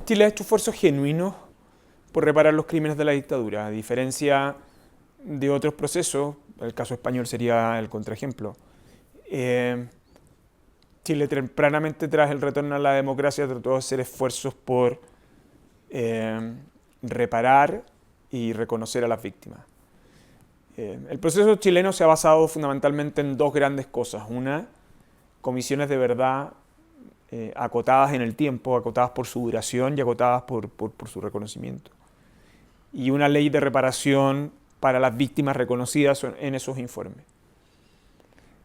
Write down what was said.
Chile ha hecho esfuerzos genuinos por reparar los crímenes de la dictadura, a diferencia de otros procesos. El caso español sería el contraejemplo. Eh, Chile tempranamente tras el retorno a la democracia trató de hacer esfuerzos por eh, reparar y reconocer a las víctimas. El proceso chileno se ha basado fundamentalmente en dos grandes cosas. Una, comisiones de verdad acotadas en el tiempo, acotadas por su duración y acotadas por su reconocimiento. Y una ley de reparación para las víctimas reconocidas en esos informes.